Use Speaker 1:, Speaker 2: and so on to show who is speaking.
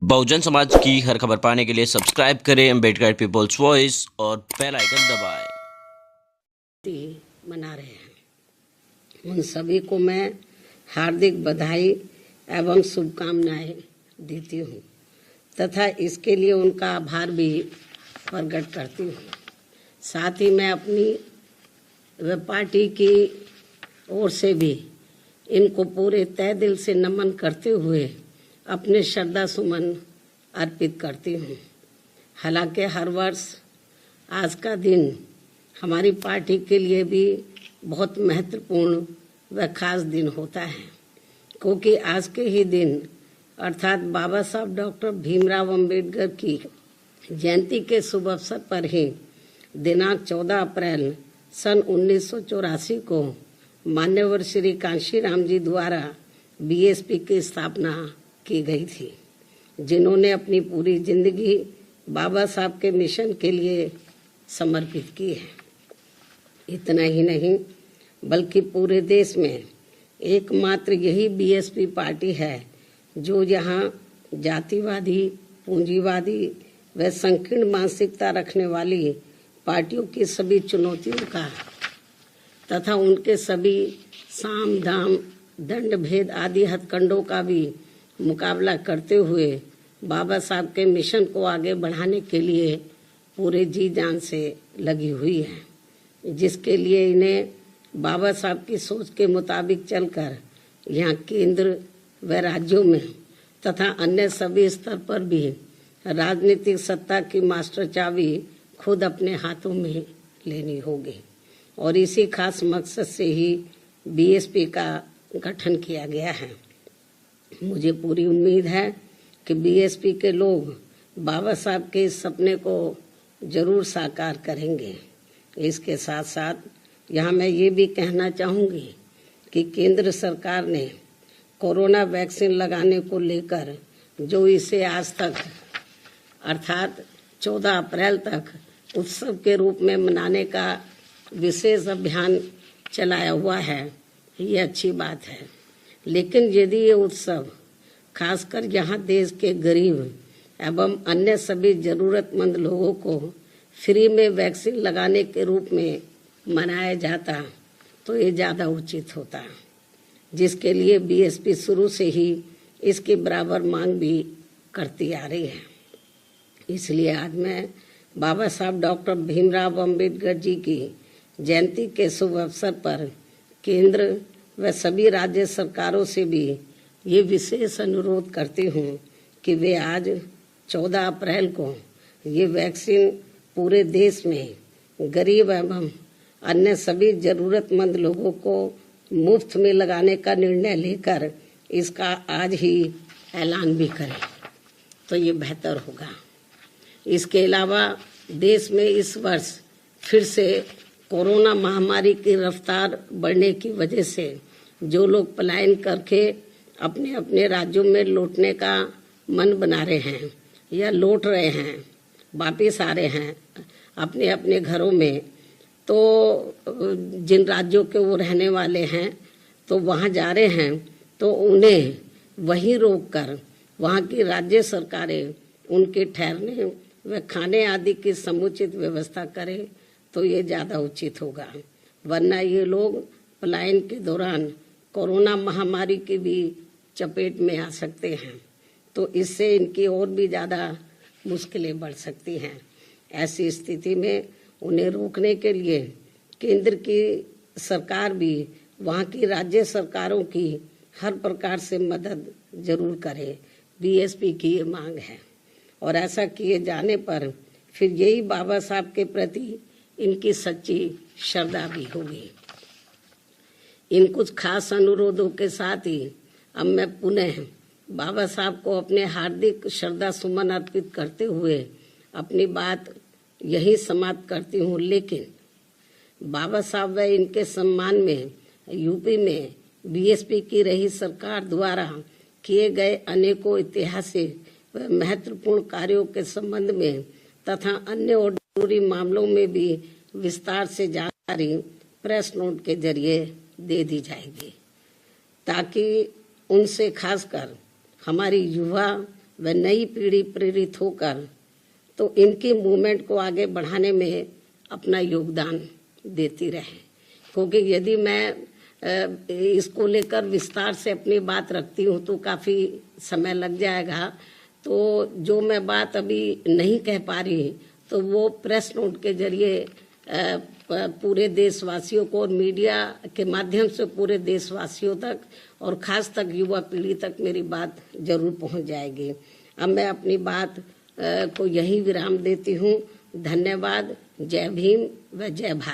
Speaker 1: बहुजन समाज की हर खबर पाने के लिए सब्सक्राइब करें अम्बेडकर पीपल्स वॉइस और बेल आइकन दबाएं।
Speaker 2: मना रहे हैं उन सभी को मैं हार्दिक बधाई एवं शुभकामनाएं देती हूँ तथा इसके लिए उनका आभार भी प्रकट करती हूँ। साथ ही मैं अपनी व पार्टी की ओर से भी इनको पूरे तहे दिल से नमन करते हुए अपने श्रद्धा सुमन अर्पित करती हूँ। हालांकि हर वर्ष आज का दिन हमारी पार्टी के लिए भी बहुत महत्वपूर्ण व खास दिन होता है, क्योंकि आज के ही दिन अर्थात बाबा साहब डॉक्टर भीमराव अंबेडकर की जयंती के शुभ अवसर पर ही दिनांक 14 अप्रैल सन 1984 को मान्यवर श्री कांशीराम जी द्वारा बीएसपी की स्थापना की गई थी, जिन्होंने अपनी पूरी जिंदगी बाबा साहब के मिशन के लिए समर्पित की है। इतना ही नहीं बल्कि पूरे देश में एकमात्र यही बीएसपी पार्टी है जो यहाँ जातिवादी, पूंजीवादी व संकीर्ण मानसिकता रखने वाली पार्टियों की सभी चुनौतियों का तथा उनके सभी साम दाम दंड भेद आदि हथकंडों का भी मुकाबला करते हुए बाबा साहब के मिशन को आगे बढ़ाने के लिए पूरे जी जान से लगी हुई है, जिसके लिए इन्हें बाबा साहब की सोच के मुताबिक चलकर यहाँ केंद्र व राज्यों में तथा अन्य सभी स्तर पर भी राजनीतिक सत्ता की मास्टर चाबी खुद अपने हाथों में लेनी होगी और इसी खास मकसद से ही बीएसपी का गठन किया गया है। मुझे पूरी उम्मीद है कि बीएसपी के लोग बाबा साहब के इस सपने को जरूर साकार करेंगे। इसके साथ साथ यहाँ मैं ये भी कहना चाहूँगी कि केंद्र सरकार ने कोरोना वैक्सीन लगाने को लेकर जो इसे आज तक अर्थात 14 अप्रैल तक उत्सव के रूप में मनाने का विशेष अभियान चलाया हुआ है, ये अच्छी बात है। लेकिन यदि ये उत्सव खासकर यहाँ देश के गरीब एवं अन्य सभी जरूरतमंद लोगों को फ्री में वैक्सीन लगाने के रूप में मनाया जाता तो ये ज़्यादा उचित होता, जिसके लिए बीएसपी शुरू से ही इसकी बराबर मांग भी करती आ रही है। इसलिए आज मैं बाबा साहब डॉक्टर भीमराव अंबेडकर जी की जयंती के शुभ अवसर पर केंद्र व सभी राज्य सरकारों से भी ये विशेष अनुरोध करती हूँ कि वे आज 14 अप्रैल को ये वैक्सीन पूरे देश में गरीब एवं अन्य सभी जरूरतमंद लोगों को मुफ्त में लगाने का निर्णय लेकर इसका आज ही ऐलान भी करें तो ये बेहतर होगा। इसके अलावा देश में इस वर्ष फिर से कोरोना महामारी की रफ्तार बढ़ने की वजह से जो लोग पलायन करके अपने अपने राज्यों में लौटने का मन बना रहे हैं या लौट रहे हैं, वापिस आ रहे हैं अपने अपने घरों में, तो जिन राज्यों के वो रहने वाले हैं तो वहाँ जा रहे हैं तो उन्हें वहीं रोककर वहाँ की राज्य सरकारें उनके ठहरने व खाने आदि की समुचित व्यवस्था करें तो ये ज़्यादा उचित होगा। वरना ये लोग पलायन के दौरान कोरोना महामारी की भी चपेट में आ सकते हैं, तो इससे इनकी और भी ज़्यादा मुश्किलें बढ़ सकती हैं। ऐसी स्थिति में उन्हें रोकने के लिए केंद्र की सरकार भी वहाँ की राज्य सरकारों की हर प्रकार से मदद जरूर करे। बीएसपी की ये मांग है और ऐसा किए जाने पर फिर यही बाबा साहब के प्रति इनकी सच्ची श्रद्धा भी होगी। इन कुछ खास अनुरोधों के साथ ही अब मैं पुनः बाबा साहब को अपने हार्दिक श्रद्धा सुमन अर्पित करते हुए अपनी बात यही समाप्त करती हूँ। लेकिन बाबा साहब व इनके सम्मान में यूपी में बीएसपी की रही सरकार द्वारा किए गए अनेकों ऐतिहासिक व महत्वपूर्ण कार्यों के संबंध में तथा अन्य और जरूरी मामलों में भी विस्तार से जानकारी प्रेस नोट के जरिए दे दी जाएगी, ताकि उनसे खासकर हमारी युवा व नई पीढ़ी प्रेरित होकर तो इनकी मूवमेंट को आगे बढ़ाने में अपना योगदान देती रहे। क्योंकि यदि मैं इसको लेकर विस्तार से अपनी बात रखती हूँ तो काफ़ी समय लग जाएगा। तो जो मैं बात अभी नहीं कह पा रही तो वो प्रेस नोट के जरिए पूरे देशवासियों को और मीडिया के माध्यम से पूरे देशवासियों तक और खास तक युवा पीढ़ी तक मेरी बात जरूर पहुंच जाएगी। अब मैं अपनी बात को यही विराम देती हूँ। धन्यवाद। जय भीम व जय भारत।